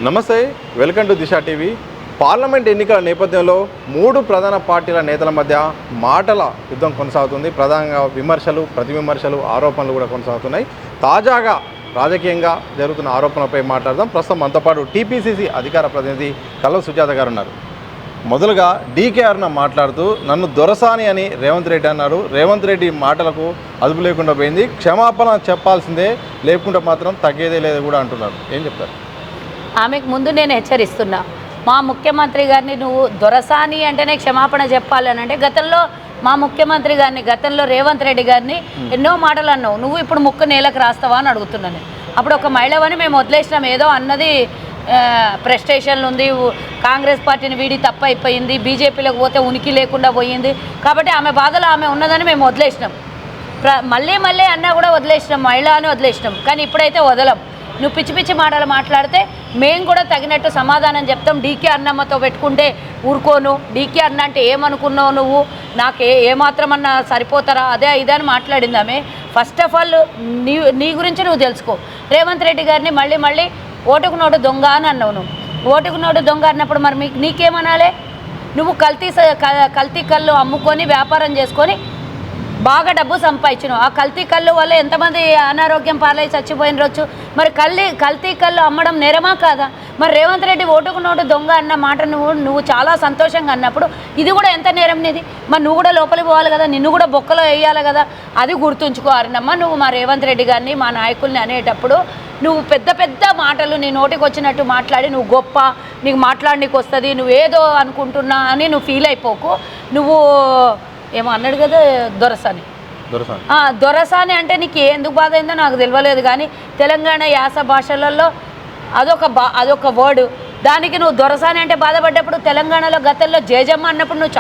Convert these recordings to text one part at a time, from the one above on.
నమస్తే, welcome to Disha TV. Parliament ఎన్నికల నేపథ్యంలో మూడు ప్రధాన పార్టీల నేతల మధ్య మాటల యుద్ధం కొనసాగుతుంది. ప్రధానంగా విమర్శలు, ప్రతి విమర్శలు, ఆరోపణలు కూడా కొనసాగుతున్నాయి. తాజాగా రాజకీయంగా జరుగుతున్న ఆరోపణలపై మాట్లాడదాం. ప్రస్తుతం మనతో పాటు టీపీసీసీ అధికార ప్రతినిధి కల్వ సుజాత గారు ఉన్నారు. మొదలుగా డీకే అరుణ మాట్లాడుతూ నన్ను దొరసాని అని రేవంత్ రెడ్డి అన్నారు. రేవంత్ రెడ్డి మాటలకు అదుపు లేకుండా పోయింది. క్షమాపణ చెప్పాల్సిందే, లేకుంటే మాత్రం తగ్గేదే లేదు కూడా అంటున్నారు. ఏం చెప్తారు? ఆమెకు ముందు నేను హెచ్చరిస్తున్నా, మా ముఖ్యమంత్రి గారిని నువ్వు దొరసాని అంటేనే క్షమాపణ చెప్పాలని అంటే, గతంలో మా ముఖ్యమంత్రి గారిని, గతంలో రేవంత్ రెడ్డి గారిని ఎన్నో మాటలు అన్నావు. నువ్వు ఇప్పుడు ముక్కు నేలకు రాస్తావా అని అడుగుతున్నాను. అప్పుడు ఒక మహిళవని మేము వదిలేసినాం. ఏదో అన్నది ప్రెస్టేషన్లు ఉంది, కాంగ్రెస్ పార్టీని వీడి తప్ప అయిపోయింది, బీజేపీలోకి పోతే ఉనికి లేకుండా పోయింది, కాబట్టి ఆమె బాధలో ఆమె ఉన్నదని మేము వదిలేసినాం. మళ్ళీ మళ్ళీ అన్నా కూడా వదిలేసినాం, మహిళ అని వదిలేసినాం. కానీ ఇప్పుడైతే వదలం. నువ్వు పిచ్చి పిచ్చి మాటలు మాట్లాడితే మేము కూడా తగినట్టు సమాధానం చెప్తాం. డీకే అన్నమ్మతో పెట్టుకుంటే ఊరుకోను. డీకే అన్న అంటే ఏమనుకున్నావు నువ్వు? నాకు ఏమాత్రమన్నా సరిపోతారా? అదే ఇదని మాట్లాడింది ఆమె. ఫస్ట్ ఆఫ్ ఆల్ నీ గురించి నువ్వు తెలుసుకో. రేవంత్ రెడ్డి గారిని మళ్ళీ ఓటుకు నోటు దొంగ అని అన్నావు. నువ్వు ఓటుకు నోటు దొంగ అన్నప్పుడు మరి నీకేమనాలే? నువ్వు కల్తీ కళ్ళు అమ్ముకొని వ్యాపారం చేసుకొని బాగా డబ్బు సంపాదించినావు. ఆ కల్తీ కళ్ళు వల్ల ఎంతమంది అనారోగ్యం పాలై చచ్చిపోయినరొచ్చు. మరి కల్తీ కళ్ళు అమ్మడం నేరమా కాదా? మరి రేవంత్ రెడ్డి ఓటుకు నోటు దొంగ అన్న మాట నువ్వు చాలా సంతోషంగా అన్నప్పుడు ఇది కూడా ఎంత నేరం నీది? మరి నువ్వు కూడా లోపలికి పోవాలి కదా, నిన్ను కూడా బొక్కలో వేయాలి కదా. అది గుర్తుంచుకో అరుణమ్మ. నువ్వు మా రేవంత్ రెడ్డి గారిని, మా నాయకుల్ని అనేటప్పుడు నువ్వు పెద్ద పెద్ద మాటలు నీ నోటికి వచ్చినట్టు మాట్లాడి నువ్వు గొప్ప, నీకు మాట్లాడనీకి వస్తుంది, నువ్వేదో అనుకుంటున్నా అని నువ్వు ఫీల్ అయిపోకు. నువ్వు ఏమో అన్నాడు కదా దొరసాని అంటే నీకు ఎందుకు బాధ అయిందో నాకు తెలియలేదు. కానీ తెలంగాణ యాస భాషలలో అదొక వర్డ్. దానికి నువ్వు దొరసాని అంటే బాధపడ్డప్పుడు, తెలంగాణలో గతంలో జేజమ్మ అన్నప్పుడు నువ్వు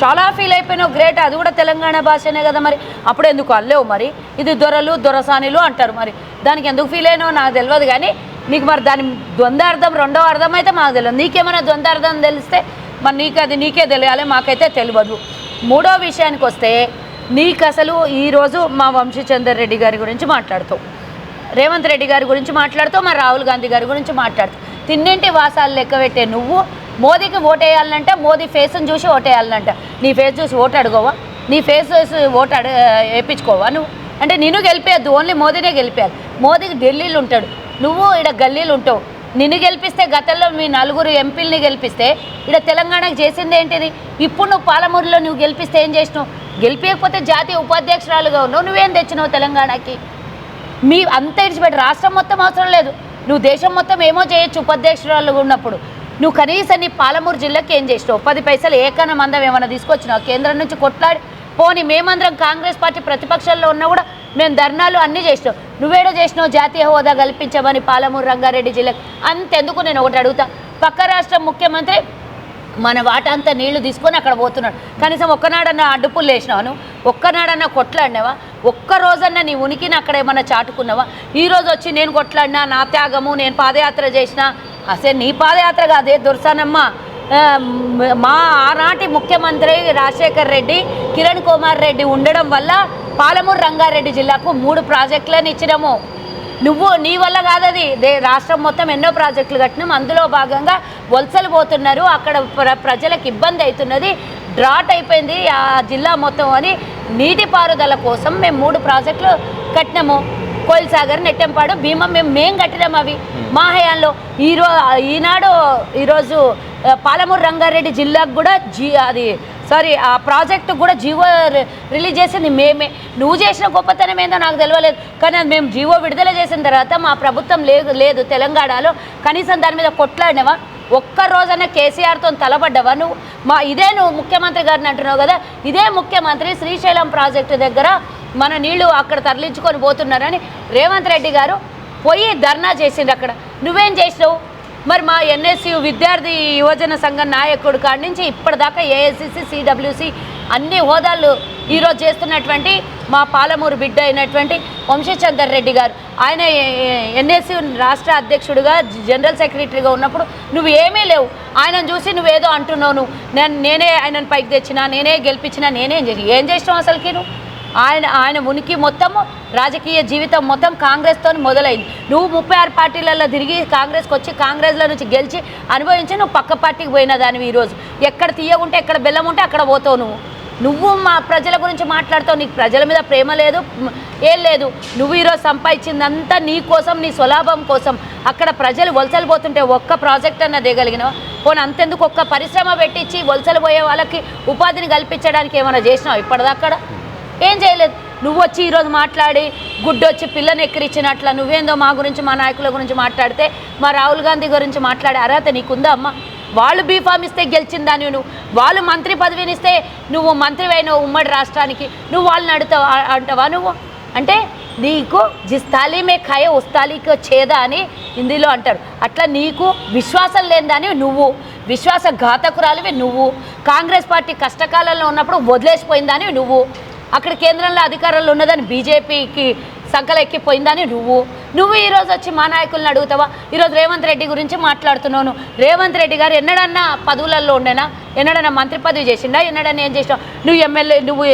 చాలా ఫీల్ అయిపోయినావు. గ్రేట్, అది కూడా తెలంగాణ భాషనే కదా. మరి అప్పుడు ఎందుకు అల్లేవు? మరి ఇది దొరలు దొరసానిలు అంటారు. మరి దానికి ఎందుకు ఫీల్ అయినావు నాకు తెలియదు. కానీ నీకు మరి దాని ద్వంద్వార్థం, రెండవ అర్థం అయితే మాకు తెలియదు. నీకేమైనా ద్వంద్వార్థం తెలిస్తే మరి నీకే తెలియాలి, మాకైతే తెలియదు. మూడో విషయానికి వస్తే, నీకు అసలు ఈరోజు మా వంశీచందర్ రెడ్డి గారి గురించి మాట్లాడుతావు, రేవంత్ రెడ్డి గారి గురించి మాట్లాడుతావు, మా రాహుల్ గాంధీ గారి గురించి మాట్లాడుతావు. తిన్నింటి వాసాలు లెక్క పెట్టే నువ్వు మోదీకి ఓటేయాలంట, మోదీ ఫేస్ని చూసి ఓటేయాలంట. నీ ఫేస్ చూసి ఓటు అడుగోవా? నీ ఫేస్ చూసి ఓటు వేయించుకోవా నువ్వు? అంటే నిన్ను గెలిపేయద్దు, ఓన్లీ మోదీనే గెలిపేయాలి. మోదీకి ఢిల్లీలు ఉంటాడు, నువ్వు ఇక్కడ గల్లీలు ఉంటావు. నిన్ను గెలిపిస్తే, గతంలో మీ 4 ఎంపీలని గెలిపిస్తే ఇక్కడ తెలంగాణకు చేసింది ఏంటిది? ఇప్పుడు నువ్వు పాలమూరులో నువ్వు గెలిపిస్తే ఏం చేసినావు? గెలిపించకపోతే జాతీయ ఉపాధ్యక్షురాలుగా ఉన్నావు. నువ్వేం తెచ్చినావు తెలంగాణకి? మీ అంత ఇడిచిపెట్టి రాష్ట్రం మొత్తం అవసరం లేదు, నువ్వు దేశం మొత్తం ఏమో చేయొచ్చు ఉపాధ్యక్షురాలుగా ఉన్నప్పుడు. నువ్వు కనీసం నీ పాలమూరు జిల్లాకి ఏం చేసినావు? 10 పైసలు ఏకన మందం ఏమైనా తీసుకొచ్చినావు? కేంద్రం నుంచి కొట్లాడి పోనీ మేమందరం కాంగ్రెస్ పార్టీ ప్రతిపక్షంలో ఉన్నా కూడా మేము ధర్నాలు అన్నీ చేసినావు. నువ్వేడో చేసినావు జాతీయ హోదా కల్పించమని పాలమూరు రంగారెడ్డి జిల్లాకి. అంతెందుకు, నేను ఒకటి అడుగుతా. పక్క రాష్ట్రం ముఖ్యమంత్రి మన వాటా అంతా నీళ్లు తీసుకొని అక్కడ పోతున్నాడు. కనీసం ఒక్కనాడన్నా అడ్డుపుల్లు వేసినావు? ఒక్కనాడన్నా కొట్లాడినావా? ఒక్కరోజన్నా నీ ఉనికిని అక్కడ ఏమన్నా చాటుకున్నావా? ఈరోజు వచ్చి నేను కొట్లాడినా, నా త్యాగము, నేను పాదయాత్ర చేసిన. అసలు నీ పాదయాత్ర కాదే దొరసానమ్మ. మా ఆనాటి ముఖ్యమంత్రి రాజశేఖర్ రెడ్డి, కిరణ్ కుమార్ రెడ్డి ఉండడం వల్ల పాలమూరు రంగారెడ్డి జిల్లాకు 3 ప్రాజెక్టులను ఇచ్చినాము. నీ వల్ల కాదది. రాష్ట్రం మొత్తం ఎన్నో ప్రాజెక్టులు కట్టినాం. అందులో భాగంగా వలసలు పోతున్నారు, అక్కడ ప్రజలకు ఇబ్బంది అవుతున్నది, డ్రాట్ అయిపోయింది ఆ జిల్లా మొత్తం అని నీటిపారుదల కోసం మేము 3 ప్రాజెక్టులు కట్టినాము. కోయిల్సాగర్, నెట్టెంపాడు, భీమం మేము కట్టినాము. అవి మా హయాంలో. ఈరోజు పాలమూరు రంగారెడ్డి జిల్లాకు కూడా ఆ ప్రాజెక్టు కూడా జీవో రిలీజ్ చేసింది మేమే. నువ్వు చేసిన గొప్పతనం ఏందో నాకు తెలియలేదు. కానీ అది మేము జీవో విడుదల చేసిన తర్వాత మా ప్రభుత్వం లేదు తెలంగాణలో. కనీసం దాని మీద కొట్లాడినవా? ఒక్కరోజైనా కేసీఆర్తో తలపడ్డావా నువ్వు? నువ్వు ముఖ్యమంత్రి గారిని అంటున్నావు కదా, ఇదే ముఖ్యమంత్రి శ్రీశైలం ప్రాజెక్టు దగ్గర మన నీళ్లు అక్కడ తరలించుకొని పోతున్నారని రేవంత్ రెడ్డి గారు పోయి ధర్నా చేసిండు అక్కడ. నువ్వేం చేసినావు? మరి మా ఎన్ఎస్యు విద్యార్థి యువజన సంఘం నాయకుడు కాడి నుంచి ఇప్పటిదాకా ఏఐసిసి, సిడబ్ల్యూసి అన్ని హోదాలు ఈరోజు చేస్తున్నటువంటి మా పాలమూరు బిడ్డ అయినటువంటి వంశీచందర్ రెడ్డి గారు, ఆయన ఎన్ఎస్యు రాష్ట్ర అధ్యక్షుడిగా, జనరల్ సెక్రటరీగా ఉన్నప్పుడు నువ్వు ఏమీ లేవు. ఆయనను చూసి నువ్వేదో అంటున్నావు. నేనే ఆయనను పైకి తెచ్చినా, నేనే గెలిపించినా, ఏం చేసినావు అసలుకి? ఆయన ఉనికి మొత్తం రాజకీయ జీవితం మొత్తం కాంగ్రెస్తో మొదలైంది. నువ్వు 36 పార్టీలలో తిరిగి కాంగ్రెస్కి వచ్చి కాంగ్రెస్లో నుంచి గెలిచి అనుభవించి నువ్వు పక్క పార్టీకి పోయిన దానివి. ఈరోజు ఎక్కడ తీయగుంటే ఎక్కడ బెల్లం ఉంటే అక్కడ పోతావు. నువ్వు మా ప్రజల గురించి మాట్లాడుతావు. నీకు ప్రజల మీద ప్రేమ లేదు, ఏం లేదు. నువ్వు ఈరోజు సంపాదించిందంతా నీ కోసం, నీ స్వలాభం కోసం. అక్కడ ప్రజలు వలసలు పోతుంటే ఒక్క ప్రాజెక్ట్ అన్న దిగలిగినావా? పోనీ అంతెందుకు ఒక్క పరిశ్రమ పెట్టించి వలసలు పోయే వాళ్ళకి ఉపాధిని కల్పించడానికి ఏమైనా చేసినావు ఇప్పటిదాకా? ఏం చేయలేదు. నువ్వు వచ్చి ఈరోజు మాట్లాడి గుడ్డొచ్చి పిల్లని ఎక్కిరిచ్చినట్ల నువ్వేందో మా గురించి మా నాయకుల గురించి మాట్లాడితే, మా రాహుల్ గాంధీ గురించి మాట్లాడే అర్హత నీకుందా అమ్మ? వాళ్ళు బీఫామ్ ఇస్తే గెలిచిందా నువ్వు? వాళ్ళు మంత్రి పదవిని ఇస్తే నువ్వు మంత్రి అయినావు ఉమ్మడి రాష్ట్రానికి, నువ్వు వాళ్ళని అడుగుతావు అంటావా నువ్వు? అంటే నీకు జిస్ తాలీ మే ఖాయే ఉస్ తాలీకి ఛేదా అని హిందీలో అంటారు. అట్లా నీకు విశ్వాసం లేనిదాని నువ్వు, విశ్వాసఘాతకురాలివి నువ్వు. కాంగ్రెస్ పార్టీ కష్టకాలంలో ఉన్నప్పుడు వదిలేసిపోయిందని నువ్వు, అక్కడ కేంద్రంలో అధికారంలో ఉన్నదని బీజేపీకి సంకలెక్కిపోయిందని నువ్వు ఈరోజు వచ్చి మా నాయకులను అడుగుతావా? ఈరోజు రేవంత్ రెడ్డి గురించి మాట్లాడుతున్నాను. రేవంత్ రెడ్డి గారు ఎన్నడన్నా పదవులలో ఉండేనా? ఎన్నడన్నా మంత్రి పదవి చేసిండా? ఎన్నడన్నా ఏం చేసినావు? నువ్వు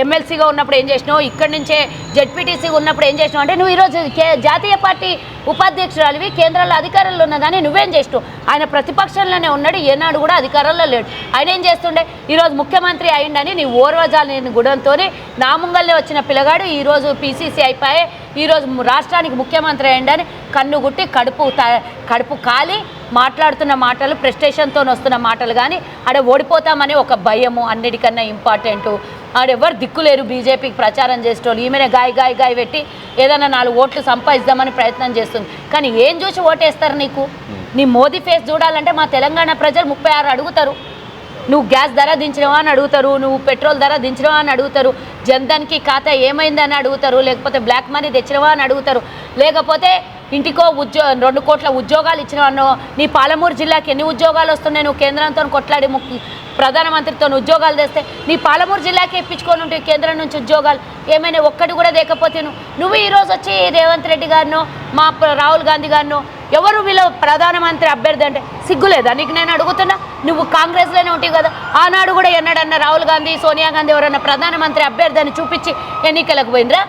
ఎమ్మెల్సీగా ఉన్నప్పుడు ఏం చేసినావు? ఇక్కడి నుంచే జెడ్పీటీసీ ఉన్నప్పుడు ఏం చేసినావు? అంటే నువ్వు ఈరోజు జాతీయ పార్టీ ఉపాధ్యక్షురాలివి, కేంద్రంలో అధికారంలో ఉన్నదాన్ని నువ్వేం చేసినావు? ఆయన ప్రతిపక్షంలోనే ఉన్నాడు, ఏనాడు కూడా అధికారంలో లేడు. ఆయన ఏం చేస్తుండే? ఈరోజు ముఖ్యమంత్రి అయిండని నీ ఓర్వజాలని గుడంతో నా ముంగల్నే వచ్చిన పిల్లగాడు ఈరోజు పీసీసీ అయిపోయి ఈరోజు రాష్ట్రానికి ముఖ్యమంత్రి అయ్యండని కన్నుగుట్టి కడుపు కాలి మాట్లాడుతున్న మాటలు, ప్రెస్టేషన్తో వస్తున్న మాటలు కానీ ఆడ ఓడిపోతామని ఒక భయము అన్నిటికన్నా ఇంపార్టెంటు. ఆడెవరు దిక్కులేరు బీజేపీకి ప్రచారం చేసేటోళ్ళు. ఈమెనే గాయ పెట్టి ఏదైనా 4 ఓట్లు సంపాదిద్దామని ప్రయత్నం చేస్తుంది. కానీ ఏం చూసి ఓటేస్తారు నీకు? నీ మోదీ ఫేస్ చూడాలంటే మా తెలంగాణ ప్రజలు 36 అడుగుతారు. నువ్వు గ్యాస్ ధర దించినవా అని అడుగుతారు, నువ్వు పెట్రోల్ ధర దించినవా అని అడుగుతారు, జన్ధన్కి ఖాతా ఏమైందని అడుగుతారు, లేకపోతే బ్లాక్ మనీ తెచ్చినవా అని అడుగుతారు, లేకపోతే ఇంటికో 2 కోట్ల ఉద్యోగాలు ఇచ్చినవన్నో, నీ పాలమూరు జిల్లాకి ఎన్ని ఉద్యోగాలు వస్తున్నాయి? నువ్వు కేంద్రంతో కొట్లాడి ప్రధానమంత్రితో ఉద్యోగాలు తెస్తే నీ పాలమూరు జిల్లాకి ఇప్పించుకొని ఉంటే కేంద్రం నుంచి ఉద్యోగాలు ఏమైనా ఒక్కటి కూడా లేకపోతే నువ్వు ఈరోజు వచ్చి రేవంత్ రెడ్డి గారినో మా రాహుల్ గాంధీ గారినో ఎవరు వీళ్ళు ప్రధానమంత్రి అభ్యర్థి అంటే సిగ్గులేదా నీకు? నేను అడుగుతున్నా. నువ్వు కాంగ్రెస్లోనే ఉంటావు కదా, ఆనాడు కూడా ఎన్నడన్నా రాహుల్ గాంధీ, సోనియా గాంధీ ఎవరన్నా ప్రధానమంత్రి అభ్యర్థి అని చూపించి ఎన్నికలకు పోయినరా?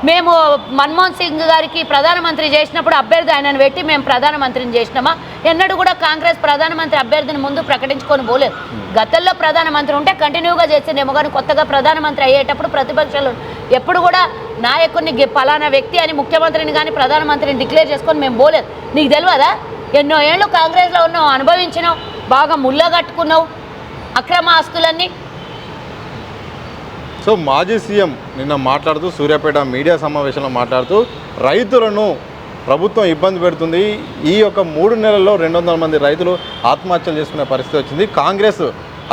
మేము మన్మోహన్ సింగ్ గారికి ప్రధానమంత్రి చేసినప్పుడు అభ్యర్థి ఆయనను పెట్టి మేము ప్రధానమంత్రిని చేసినామా? ఎన్నడూ కూడా కాంగ్రెస్ ప్రధానమంత్రి అభ్యర్థిని ముందు ప్రకటించుకొని పోలేదు. గతంలో ప్రధానమంత్రి ఉంటే కంటిన్యూగా చేసిందేమో, కానీ కొత్తగా ప్రధానమంత్రి అయ్యేటప్పుడు ప్రతిపక్షాలు ఎప్పుడు కూడా నాయకుడిని పలానా వ్యక్తి అని ముఖ్యమంత్రిని కానీ ప్రధానమంత్రిని డిక్లేర్ చేసుకొని మేము పోలేదు. నీకు తెలియదా? ఎన్నో ఏళ్ళు కాంగ్రెస్లో ఉన్నావు, అనుభవించినావు, బాగా ముళ్ళగట్టుకున్నావు అక్రమ ఆస్తులన్నీ. సో మాజీ సీఎం నిన్న మాట్లాడుతూ సూర్యాపేట మీడియా సమావేశంలో మాట్లాడుతూ రైతులను ప్రభుత్వం ఇబ్బంది పెడుతుంది, ఈ యొక్క 3 నెలల్లో 200 మంది రైతులు ఆత్మహత్యలు చేసుకునే పరిస్థితి వచ్చింది, కాంగ్రెస్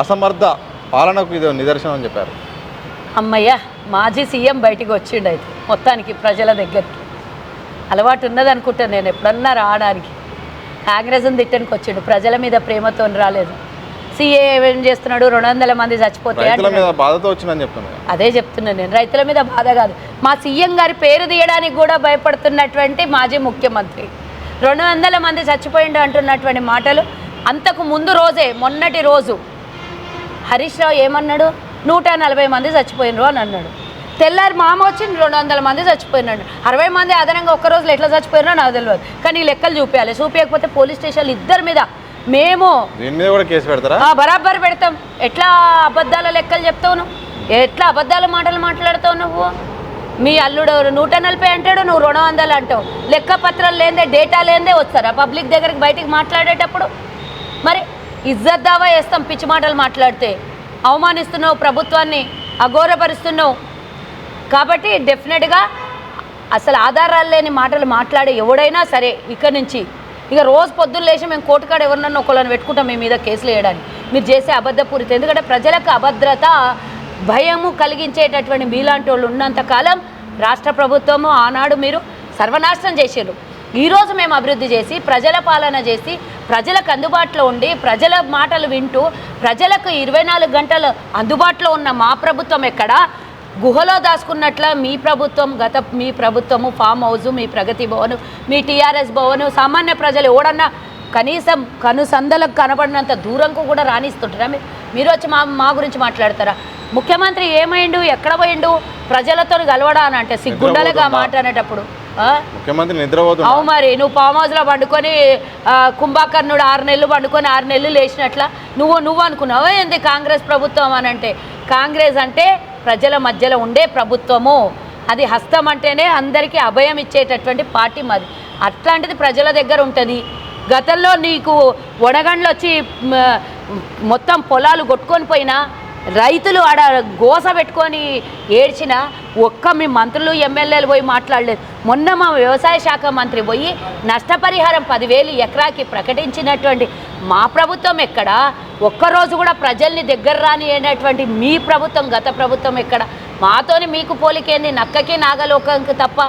అసమర్థ పాలనకు ఇది నిదర్శనం అని చెప్పారు. అమ్మయ్య, మాజీ సీఎం బయటికి వచ్చిండు అయితే మొత్తానికి ప్రజల దగ్గరికి. అలవాటు ఉన్నది అనుకుంటాను నేను ఎప్పుడన్నా రావడానికి. కాంగ్రెస్ని తిట్టడానికి వచ్చిండు, ప్రజల మీద ప్రేమతో రాలేదు. సీఏ ఏం చేస్తున్నాడు? 200 మంది చచ్చిపోతే బాధతో వచ్చిందని చెప్తున్నాను. అదే చెప్తున్నాను నేను, రైతుల మీద బాధ కాదు, మా సీఎం గారి పేరు తీయడానికి కూడా భయపడుతున్నటువంటి మాజీ ముఖ్యమంత్రి 200 మంది చచ్చిపోయిండు అంటున్నటువంటి మాటలు. అంతకు ముందు రోజే, మొన్నటి రోజు హరీష్ రావు ఏమన్నాడు? 140 మంది చచ్చిపోయినరు అని అన్నాడు. తెల్లారి మామ వచ్చి 200 మంది చచ్చిపోయినాడు. 60 మంది అదనంగా ఒక్క రోజులో ఎట్లా చచ్చిపోయినారో నాకు తెలియదు, కానీ ఈ లెక్కలు చూపించాలి. చూపించకపోతే పోలీస్ స్టేషన్లు ఇద్దరి మీద మేము దీని మీద కూడా కేసు పెడతారా? బరాబర్ పెడతాం. ఎట్లా అబద్ధాల లెక్కలు చెప్తావు నువ్వు? ఎట్లా అబద్ధాల మాటలు మాట్లాడుతావు నువ్వు? మీ అల్లుడు 140 అంటాడు, నువ్వు 200 అంటావు. లెక్క పత్రాలు లేదే, డేటా లేదే వస్తారా పబ్లిక్ దగ్గరికి బయటికి మాట్లాడేటప్పుడు? మరి ఇజ్జత్ దావా వేస్తాం పిచ్చి మాటలు మాట్లాడితే. అవమానిస్తున్నావు, ప్రభుత్వాన్ని అఘోరపరుస్తున్నావు. కాబట్టి డెఫినెట్గా అసలు ఆధారాలు లేని మాటలు మాట్లాడే ఎవడైనా సరే ఇక నుంచి ఇక రోజు పొద్దున్న లేచి మేము కోర్టుకాడ ఎవరినన్నా ఒకళ్ళని పెట్టుకుంటాం మీ మీద కేసులు వేయడానికి. మీరు చేసే అబద్ధపూరిత, ఎందుకంటే ప్రజలకు అభద్రత, భయము కలిగించేటటువంటి మీలాంటి వాళ్ళు ఉన్నంతకాలం రాష్ట్ర ప్రభుత్వము ఆనాడు మీరు సర్వనాశనం చేసారు. ఈరోజు మేము అభివృద్ధి చేసి ప్రజల పాలన చేసి ప్రజలకు అందుబాటులో ఉండి ప్రజల మాటలు వింటూ ప్రజలకు 24 గంటలు అందుబాటులో ఉన్న మా ప్రభుత్వం ఎక్కడ? గుహలో దాచుకున్నట్ల మీ ప్రభుత్వము ఫామ్ హౌస్, మీ ప్రగతి భవన్, మీ టీఆర్ఎస్ భవన్ సామాన్య ప్రజలు ఎవడన్నా కనీసం కనుసందలకు కనబడినంత దూరంకు కూడా రాణిస్తుంటారా? మీరు వచ్చి మా గురించి మాట్లాడతారా? ముఖ్యమంత్రి ఏమైండు, ఎక్కడ పోయిండు, ప్రజలతో కలవడా అని అంటే సిగ్గుండాలిగా మాట అనేటప్పుడు. ముఖ్యమంత్రి నిద్రపోతున్నా. అవు మరి నువ్వు ఫామ్ హౌస్లో పండుకొని కుంభకర్ణుడు 6 నెలలు పండుకొని 6 నెలలు లేచినట్ల నువ్వు అనుకున్నావు ఏంది కాంగ్రెస్ ప్రభుత్వం అని అంటే. కాంగ్రెస్ అంటే ప్రజల మధ్యలో ఉండే ప్రభుత్వము, అది హస్తం అంటేనే అందరికీ అభయం ఇచ్చేటటువంటి పార్టీ మాది. అట్లాంటిది ప్రజల దగ్గర ఉంటుంది. గతంలో నీకు వడగండ్లు వచ్చి మొత్తం పొలాలు కొట్టుకొని పోయినా, రైతులు ఆడ గోస పెట్టుకొని ఏడ్చిన ఒక్క మీ మంత్రులు ఎమ్మెల్యేలు పోయి మాట్లాడలేదు. మొన్న మా వ్యవసాయ శాఖ మంత్రి పోయి నష్టపరిహారం 10,000 ఎకరాకి ప్రకటించినటువంటి మా ప్రభుత్వం ఎక్కడ? ఒక్కరోజు కూడా ప్రజల్ని దగ్గర రాని అనేటువంటి మీ ప్రభుత్వం, గత ప్రభుత్వం ఎక్కడ? మాతోని మీకు పోలికేంది? నక్కకి నాగలోకంకి తప్ప.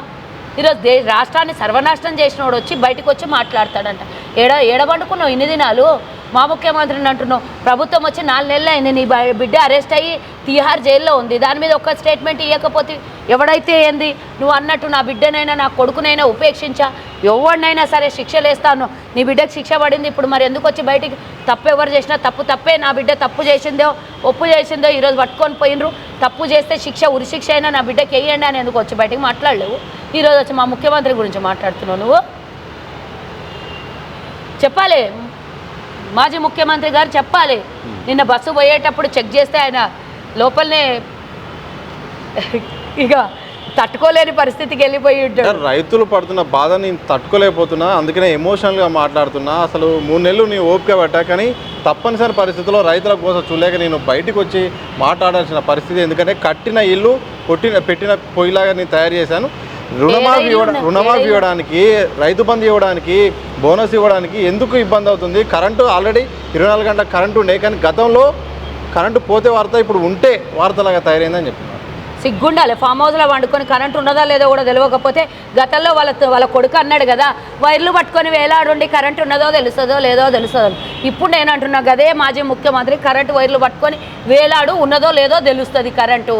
ఈరోజు రాష్ట్రాన్ని సర్వనాశనం చేసినోడు వచ్చి బయటకు వచ్చి మాట్లాడతాడంట. ఏడబండుకున్నావు ఇన్ని దినాలు? మా ముఖ్యమంత్రిని అంటున్నావు. ప్రభుత్వం వచ్చి 4 నెలలు అయింది, నీ బిడ్డ అరెస్ట్ అయ్యి తిహార్ జైల్లో ఉంది. దాని మీద ఒక్క స్టేట్మెంట్ ఇవ్వకపోతే ఎవడైతే ఏంది? నువ్వు అన్నట్టు నా బిడ్డనైనా నా కొడుకునైనా ఉపేక్షించా, ఎవరినైనా సరే శిక్షలు వేస్తాను. నీ బిడ్డకు శిక్ష పడింది, ఇప్పుడు మరి ఎందుకు వచ్చి బయటికి? తప్పు ఎవరు చేసినా తప్పే. నా బిడ్డ తప్పు చేసిందో ఒప్పు చేసిందో ఈరోజు పట్టుకొని పోయినరు. తప్పు చేస్తే శిక్ష ఉరిశిక్ష అయినా నా బిడ్డకి వేయండి అని ఎందుకు వచ్చి బయటికి మాట్లాడలేవు? ఈరోజు వచ్చి మా ముఖ్యమంత్రి గురించి మాట్లాడుతున్నావు నువ్వు. చెప్పాలి, మాజీ ముఖ్యమంత్రి గారు చెప్పాలి. నిన్న బస్సు పోయేటప్పుడు చెక్ చేస్తే ఆయన లోపలనే ఇక తట్టుకోలేని పరిస్థితికి వెళ్ళిపోయి ఉంటాడు. రైతులు పడుతున్న బాధ నేను తట్టుకోలేకపోతున్నా, అందుకనే ఎమోషనల్గా మాట్లాడుతున్నా. అసలు 3 నెలలు నీ ఓపిక పట్టా, కానీ తప్పనిసరి పరిస్థితుల్లో రైతుల కోసం చూడలేక నేను బయటకు వచ్చి మాట్లాడాల్సిన పరిస్థితి. ఎందుకంటే కట్టిన ఇల్లు పెట్టిన పొయ్యిలాగా నేను తయారు చేశాను. రుణమాఫీ ఇవ్వడానికి, రైతు బంధు ఇవ్వడానికి, బోనస్ ఇవ్వడానికి ఎందుకు ఇబ్బంది అవుతుంది? కరెంటు ఆల్రెడీ 24 గంటల కరెంటు ఉండే, కానీ గతంలో కరెంటు పోతే వార్త, ఇప్పుడు ఉంటే వార్తలాగా తయారైందని చెప్తున్నారు. సిగ్గుండాలి. ఫామ్ హౌస్లో వండుకొని కరెంటు ఉన్నదా లేదో కూడా తెలియకపోతే, గతంలో వాళ్ళ కొడుకు అన్నాడు కదా, వైర్లు పట్టుకొని వేలాడుండి కరెంటు ఉన్నదో తెలుస్తుందో లేదో తెలుస్తుందో. ఇప్పుడు నేను అంటున్నా గదే మాజీ ముఖ్యమంత్రి, కరెంటు వైర్లు పట్టుకొని వేలాడు, ఉన్నదో లేదో తెలుస్తుంది కరెంటు.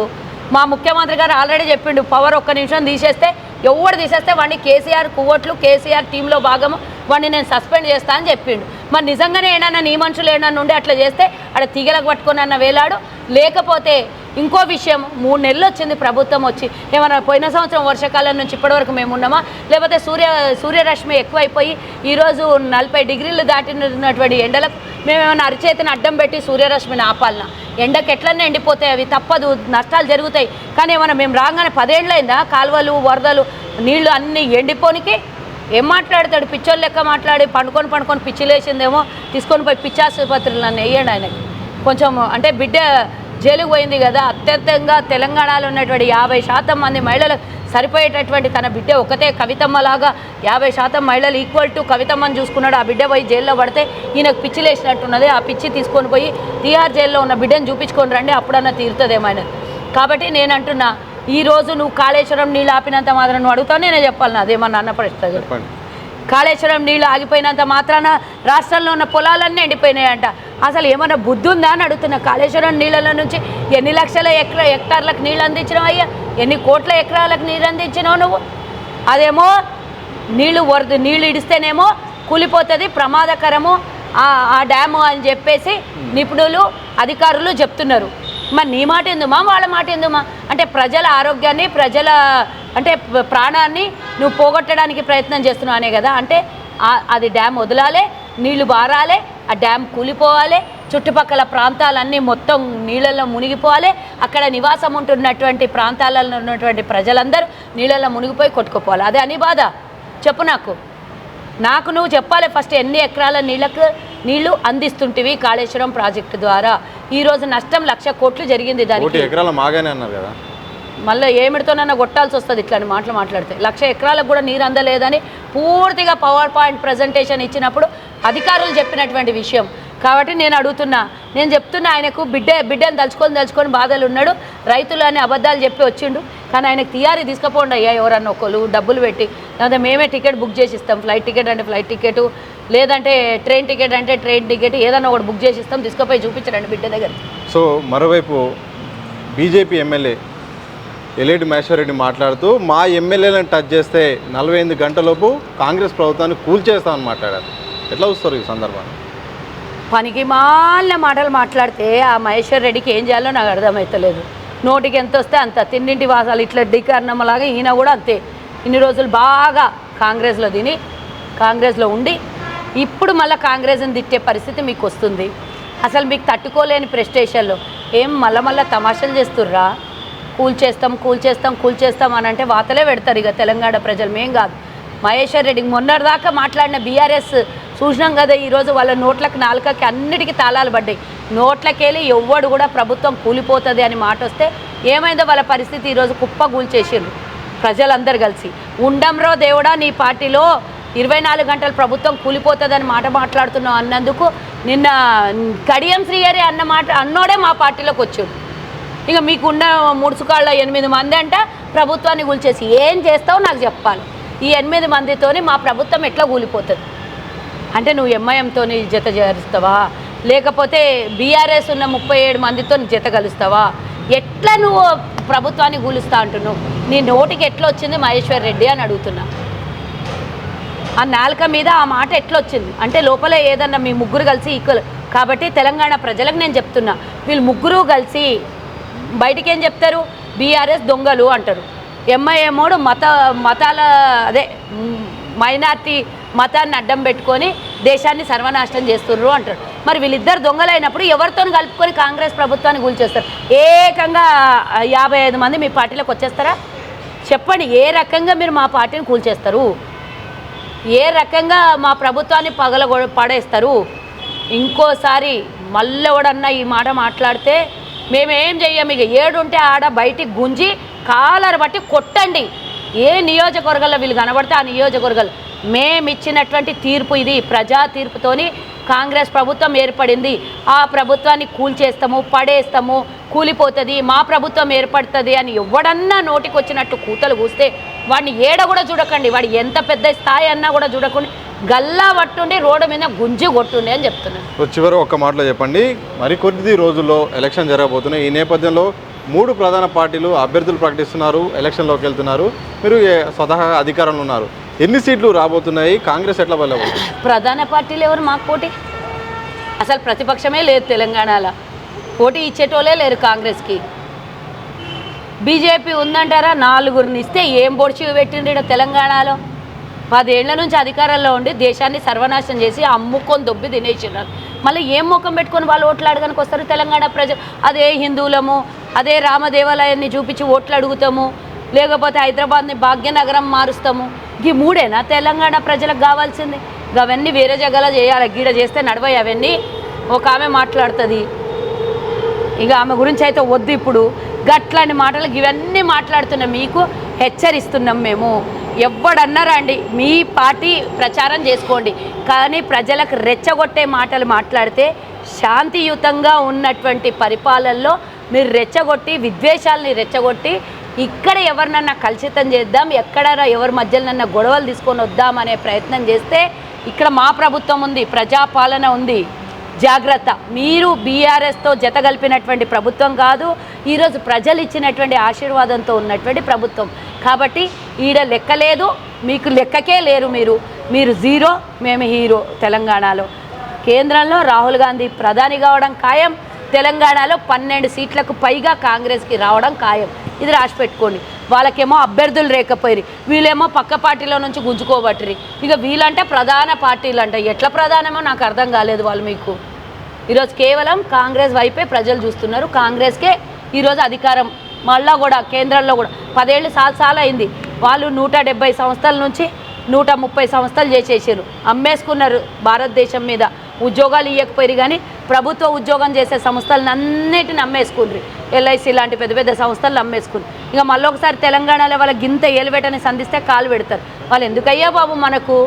మా ముఖ్యమంత్రి గారు ఆల్రెడీ చెప్పిండు, పవర్ ఒక్క నిమిషం తీసేస్తే, ఎవడు తీసేస్తే వాడిని కేసీఆర్ కువ్వట్లు, కేసీఆర్ టీంలో భాగము, వాడిని నేను సస్పెండ్ చేస్తా అని చెప్పిండు. మరి నిజంగానే ఏడన్నా నీ మనుషులు ఏడన్నా ఉండి అట్లా చేస్తే అక్కడ తీగలకు పట్టుకొని అన్న వేలాడు. లేకపోతే ఇంకో విషయం, 3 నెలలు వచ్చింది ప్రభుత్వం వచ్చి, ఏమన్నా పోయిన సంవత్సరం వర్షాకాలం నుంచి ఇప్పటివరకు మేము ఉన్నామా? లేకపోతే సూర్యరశ్మి ఎక్కువైపోయి ఈరోజు 40 డిగ్రీలు దాటినటువంటి ఎండలకు మేమేమైనా అరిచేతిని అడ్డం పెట్టి సూర్యరశ్మిని ఆపాలనా? ఎండకు ఎట్లన్నా ఎండిపోతాయి, అవి తప్పదు, నష్టాలు జరుగుతాయి. కానీ ఏమన్నా మేము రాగానే 10 ఏళ్ళైందా కాలువలు వరదలు నీళ్లు అన్నీ ఎండిపోనికి? ఏం మాట్లాడతాడు? పిచ్చోళ్ళు లెక్క మాట్లాడి పండుకొని పిచ్చిలేసిందేమో, తీసుకొని పోయి పిచ్చాసుపత్రులు నన్ను వేయండి ఆయనకి. కొంచెం అంటే బిడ్డ జైలుకు పోయింది కదా, అత్యంతంగా తెలంగాణలో ఉన్నటువంటి 50% మంది మహిళలు సరిపోయేటటువంటి తన బిడ్డ ఒకతే కవితమ్మలాగా 50% మహిళలు ఈక్వల్ టు కవితమ్మని చూసుకున్నాడు. ఆ బిడ్డ పోయి జైల్లో పడితే ఈయనకు పిచ్చి లేచినట్టున్నది. ఆ పిచ్చి తీసుకొని పోయి తిహార్ జైల్లో ఉన్న బిడ్డను చూపించుకొని రండి, అప్పుడన్నా తీరుతుందేమైనా. కాబట్టి నేను అంటున్నా, ఈరోజు నువ్వు కాళేశ్వరం నీళ్ళు ఆపినంత మాత్రం నువ్వు అడుగుతావు, నేనే చెప్పాలి అదేమన్నా అన్న ప్రశ్న. కాళేశ్వరం నీళ్ళు ఆగిపోయినంత మాత్రాన రాష్ట్రంలో ఉన్న పొలాలన్నీ ఎండిపోయినాయంట. అసలు ఏమన్నా బుద్ధి ఉందా అని అడుగుతున్నా. కాళేశ్వరం నీళ్ళ నుంచి ఎన్ని లక్షల హెక్టార్లకు నీళ్ళు అందించినావు అయ్యా? ఎన్ని కోట్ల ఎకరాలకు నీళ్ళు అందించినావు నువ్వు? అదేమో నీళ్ళు ఇడిస్తేనేమో కూలిపోతుంది, ప్రమాదకరము ఆ డ్యాము అని చెప్పేసి నిపుణులు అధికారులు చెప్తున్నారు. మరి నీ మాట ఎందుమా, వాళ్ళ మాట ఎందుమా? అంటే ప్రజల ఆరోగ్యాన్ని, ప్రజల అంటే ప్రాణాన్ని నువ్వు పోగొట్టడానికి ప్రయత్నం చేస్తున్నావు అనే కదా. అంటే అది డ్యామ్ వదలాలి, నీళ్లు బారాలి, ఆ డ్యామ్ కూలిపోవాలి, చుట్టుపక్కల ప్రాంతాలన్నీ మొత్తం నీళ్ళల్లో మునిగిపోవాలి, అక్కడ నివాసం ఉంటున్నటువంటి ప్రాంతాలలో ఉన్నటువంటి ప్రజలందరూ నీళ్ళల్లో మునిగిపోయి కొట్టుకుపోవాలి. అదే అని బాధ? చెప్పు నాకు నువ్వు చెప్పాలి ఫస్ట్. ఎన్ని ఎకరాల నీళ్లు అందిస్తుంటివి కాళేశ్వరం ప్రాజెక్టు ద్వారా? ఈరోజు నష్టం 1,00,000 కోట్లు జరిగింది. దానికి ఎకరాల మాగానే అన్నారు కదా, మళ్ళీ ఏమిడితోనన్నా కొట్టాల్సి వస్తుంది ఇట్లాంటి మాటలు మాట్లాడితే. 1,00,000 ఎకరాలకు కూడా నీరు అందలేదని పూర్తిగా పవర్ పాయింట్ ప్రజెంటేషన్ ఇచ్చినప్పుడు అధికారులు చెప్పినటువంటి విషయం. కాబట్టి నేను చెప్తున్నా ఆయనకు బిడ్డను దలుచుకొని బాధలు ఉన్నాడు. రైతులు అని అబద్ధాలు చెప్పి వచ్చిండు. కానీ ఆయనకు తియారీ తీసుకుపోండి అయ్యా, ఎవరన్నా ఒకళ్ళు డబ్బులు పెట్టి, లేదంటే మేమే టికెట్ బుక్ చేసి ఇస్తాం. ఫ్లైట్ టికెట్ అంటే ఫ్లైట్ టికెట్, లేదంటే ట్రైన్ టికెట్ అంటే ట్రైన్ టికెట్, ఏదన్నా ఒకటి బుక్ చేసి ఇస్తాం, తీసుకుపోయి చూపించండి బిడ్డ దగ్గర. సో మరోవైపు బీజేపీ ఎమ్మెల్యే ఎల్లేటి మహేశ్వరరెడ్డి మాట్లాడుతూ, మా ఎమ్మెల్యేలను టచ్ చేస్తే 48 గంటలలోపు కాంగ్రెస్ ప్రభుత్వాన్ని కూల్చేస్తామని మాట్లాడారు. ఎట్లా చూస్తారు ఈ సందర్భాన్ని? పనికి మాలిన మాటలు మాట్లాడితే ఆ మహేశ్వర్ రెడ్డికి ఏం చేయాలో నాకు అర్థమవుతలేదు. నోటికి ఎంత వస్తే అంత తిన్నింటి వాసాలు ఇట్లా డికర్ణంలాగా ఈయన కూడా అంతే. ఇన్ని రోజులు బాగా కాంగ్రెస్లో తిని కాంగ్రెస్లో ఉండి ఇప్పుడు మళ్ళీ కాంగ్రెస్ని తిట్టే పరిస్థితి మీకు వస్తుంది. అసలు మీకు తట్టుకోలేని ప్రెస్టేషన్లో ఏం మళ్ళా తమాషాలు చేస్తుర్రా? కూల్చేస్తాం అని అంటే వాతలే పెడతారు ఇక తెలంగాణ ప్రజలు, మేం కాదు. మహేశ్వర్ రెడ్డికి మొన్నటిదాకా మాట్లాడిన బీఆర్ఎస్ చూసినాం కదా, ఈరోజు వాళ్ళ నోట్లకు నాలుకకి అన్నిటికీ తాళాలు పడ్డాయి. నోట్లకెళ్ళి ఎవ్వడు కూడా ప్రభుత్వం కూలిపోతుంది అని మాట వస్తే ఏమైందో వాళ్ళ పరిస్థితి ఈరోజు కుప్ప కూల్చేసిండ్రు ప్రజలందరూ కలిసి. ఉండంరో దేవుడా నీ పార్టీలో 24 గంటలు ప్రభుత్వం కూలిపోతుందని మాట మాట్లాడుతున్నావు అన్నందుకు నిన్న కడియం శ్రీహరి అన్న మాట అన్నోడే మా పార్టీలోకి వచ్చాడు. ఇక మీకున్న ముడుచుకాళ్ళ 8 మంది అంట ప్రభుత్వాన్ని కూల్చేసి ఏం చేస్తావు నాకు చెప్పాలి. ఈ 8 మందితోని మా ప్రభుత్వం ఎట్లా కూలిపోతుంది అంటే నువ్వు ఎంఐఎంతో జత చేరుస్తావా, లేకపోతే బీఆర్ఎస్ ఉన్న 37 మందితో జత కలుస్తావా? ఎట్లా నువ్వు ప్రభుత్వాన్ని కూలుస్తా అంటున్నావు? నీ నోటికి ఎట్లా వచ్చింది మహేశ్వర్ రెడ్డి అని అడుగుతున్నా. ఆ నాలుక మీద ఆ మాట ఎట్లా వచ్చింది అంటే లోపల ఏదన్నా మీ ముగ్గురు కలిసి ఈక్వల్. కాబట్టి తెలంగాణ ప్రజలకు నేను చెప్తున్నా, వీళ్ళు ముగ్గురు కలిసి బయటికి ఏం చెప్తారు? బీఆర్ఎస్ దొంగలు అంటారు, ఎంఐఎమోడు మతాల అదే మైనార్టీ మతాన్ని అడ్డం పెట్టుకొని దేశాన్ని సర్వనాశనం చేస్తుర్రు అంటారు. మరి వీళ్ళిద్దరు దొంగలైనప్పుడు ఎవరితో కలుపుకొని కాంగ్రెస్ ప్రభుత్వాన్ని కూల్చేస్తారు? ఏకంగా 55 మంది మీ పార్టీలోకి వచ్చేస్తారా? చెప్పండి, ఏ రకంగా మీరు మా పార్టీని కూల్చేస్తారు? ఏ రకంగా మా ప్రభుత్వాన్ని పడేస్తారు? ఇంకోసారి మళ్ళీ ఎవడన్నా ఈ మాట మాట్లాడితే మేమేం చెయ్యం. ఇక ఏడుంటే ఆడ బయటికి గుంజి కాలర్ బట్టి కొట్టండి. ఏ నియోజకవర్గాల్లో వీళ్ళు కనబడితే ఆ నియోజకవర్గాలు మేమిచ్చినటువంటి తీర్పు ఇది. ప్రజా తీర్పుతోని కాంగ్రెస్ ప్రభుత్వం ఏర్పడింది. ఆ ప్రభుత్వాన్ని కూల్చేస్తాము, పడేస్తాము, కూలిపోతుంది, మా ప్రభుత్వం ఏర్పడుతుంది అని ఎవడన్నా నోటికి వచ్చినట్టు కూతలు కూస్తే వాడిని ఏడ కూడా చూడకండి. వాడు ఎంత పెద్ద స్థాయి అన్నా కూడా చూడకండి, గల్లా పట్టుండి రోడ్డు మీద గుంజి కొట్టుండి అని చెప్తున్నాను. చివరి ఒక్క మాటలో చెప్పండి, మరికొద్ది రోజుల్లో ఎలక్షన్ జరగబోతున్నాయి. ఈ నేపథ్యంలో 3 ప్రధాన పార్టీలు అభ్యర్థులు ప్రకటిస్తున్నారు, ఎలక్షన్లోకి వెళ్తున్నారు. మీరు స్వతహా అధికారంలో ఉన్నారు. ఎన్ని సీట్లు రాబోతున్నాయి? కాంగ్రెస్ ఎట్లా వెళ్ళబోతుంది? ప్రధాన పార్టీలు ఎవరు మాకు పోటీ? అసలు ప్రతిపక్షమే లేదు తెలంగాణలో, పోటీ ఇచ్చేటోళ్ళే లేరు కాంగ్రెస్కి. బీజేపీ ఉందంటారా? 4గురిని ఇస్తే ఏం పొడిచి పెట్టిండ్రు తెలంగాణలో. 10 ఏళ్ల నుంచి అధికారంలో ఉండి దేశాన్ని సర్వనాశనం చేసి అమ్ముకొని దొబ్బి తినేసినారు. మళ్ళీ ఏం ముఖం పెట్టుకొని వాళ్ళు ఓట్లు అడగడానికి వస్తారు తెలంగాణ ప్రజలు? అదే హిందువులము, అదే రామదేవాలయాన్ని చూపించి ఓట్లు అడుగుతాము, లేకపోతే హైదరాబాద్ని భాగ్యనగరం మారుస్తాము. ఈ 3ఏనా తెలంగాణ ప్రజలకు కావాల్సింది? అవన్నీ వేరే జగలో చేయాలి, గీడ చేస్తే నడవయి అవన్నీ. ఒక ఆమె మాట్లాడుతుంది, ఇక ఆమె గురించి అయితే వద్దు ఇప్పుడు. గట్లాంటి మాటలు ఇవన్నీ మాట్లాడుతున్న మీకు హెచ్చరిస్తున్నాం మేము. ఎవడన్నారండి, మీ పార్టీ ప్రచారం చేసుకోండి, కానీ ప్రజలకు రెచ్చగొట్టే మాటలు మాట్లాడితే శాంతియుతంగా ఉన్నటువంటి పరిపాలనలో మీరు రెచ్చగొట్టి విద్వేషాలని రెచ్చగొట్టి ఇక్కడ ఎవరినన్నా కలుషితం చేద్దాం, ఎక్కడైనా ఎవరి మధ్యలోనన్నా గొడవలు తీసుకొని వద్దామనే ప్రయత్నం చేస్తే ఇక్కడ మా ప్రభుత్వం ఉంది, ప్రజాపాలన ఉంది, జాగ్రత్త. మీరు బీఆర్ఎస్తో జతగలిపినటువంటి ప్రభుత్వం కాదు, ఈరోజు ప్రజలు ఇచ్చినటువంటి ఆశీర్వాదంతో ఉన్నటువంటి ప్రభుత్వం. కాబట్టి ఈడ లెక్క లేదు, మీకు లెక్కకే లేరు. మీరు జీరో, మేము హీరో. తెలంగాణలో కేంద్రంలో రాహుల్ గాంధీ ప్రధాని కావడం ఖాయం, తెలంగాణలో 12 సీట్లకు పైగా కాంగ్రెస్కి రావడం ఖాయం. ఇది రాసి పెట్టుకోండి. వాళ్ళకేమో అభ్యర్థులు లేకపోయి, వీళ్ళేమో పక్క పార్టీలో నుంచి గుంజుకోబట్టిరి. ఇక వీళ్ళంటే ప్రధాన పార్టీలు అంట, ఎట్లా ప్రధానమో నాకు అర్థం కాలేదు. వాళ్ళు మీకు ఈరోజు కేవలం కాంగ్రెస్ వైపే ప్రజలు చూస్తున్నారు. కాంగ్రెస్కే ఈరోజు అధికారం. మళ్ళా కూడా కేంద్రంలో కూడా 10 ఏళ్ళు సాల్ అయింది. వాళ్ళు 170 సంస్థల నుంచి 130 సంస్థలు చేసేసారు, అమ్మేసుకున్నారు భారతదేశం మీద. ఉద్యోగాలు ఇవ్వకపోయారు కానీ ప్రభుత్వ ఉద్యోగం చేసే సంస్థలను అన్నిటిని అమ్మేసుకున్నారు. ఎల్ఐసి లాంటి పెద్ద పెద్ద సంస్థలు అమ్మేసుకున్నారు. ఇక మళ్ళీ ఒకసారి తెలంగాణలో వాళ్ళకి గింత ఏలువేటని సంధిస్తే కాలు పెడతారు. వాళ్ళు ఎందుకయ్యా బాబు మనకు?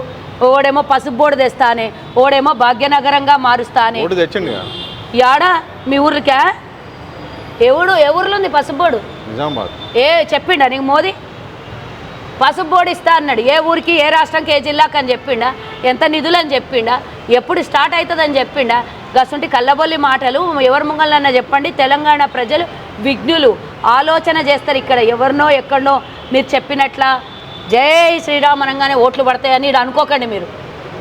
ఓడేమో పసుపు బోర్డు తెస్తానే, ఓడేమో భాగ్యనగరంగా మారుస్తానే. యాడా మీ ఊరికా? ఎవరిలో ఉంది పసుపు బోర్డు? చెప్పిండా నీకు మోదీ? పసుపు బోర్డు ఇస్తా అన్నాడు. ఏ ఊరికి, ఏ రాష్ట్రానికి, ఏ జిల్లాకి అని చెప్పిండా? ఎంత నిధులు అని చెప్పిండా? ఎప్పుడు స్టార్ట్ అవుతుందని చెప్పిండా? గసుంటి కల్లబొల్లి మాటలు ఎవరి ముంగలన్నా చెప్పండి. తెలంగాణ ప్రజలు విఘ్నులు, ఆలోచన చేస్తారు. ఇక్కడ ఎవరినో ఎక్కడనో మీరు చెప్పినట్ల జై శ్రీరామ్ అనగానే ఓట్లు పడతాయని అనుకోకండి. మీరు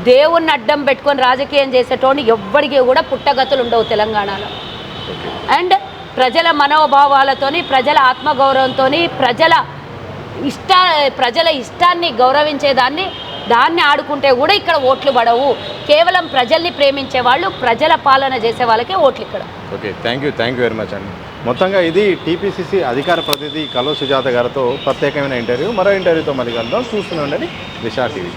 దేవుణ్ణి అడ్డం పెట్టుకొని రాజకీయం చేసేటోని ఎవ్వడికి కూడా పుట్టగతులు ఉండవు తెలంగాణలో. అండ్ ప్రజల మనోభావాలతోని, ప్రజల ఆత్మగౌరవంతోని, ప్రజల ఇష్టాన్ని గౌరవించేదాన్ని ఆడుకుంటే కూడా ఇక్కడ ఓట్లు పడవు. కేవలం ప్రజల్ని ప్రేమించే వాళ్ళు, ప్రజల పాలన చేసే వాళ్ళకే ఓట్లు ఇక్కడ. Okay, thank you very much అండి. మొత్తంగా ఇది టీపీసీసీ అధికార ప్రతినిధి కల్వ సుజాత గారితో ప్రత్యేకమైన ఇంటర్వ్యూ. మరో ఇంటర్వ్యూతో మళ్ళీ కలుద్దాం. చూస్తూనే ఉండండి దిశ టీవీ.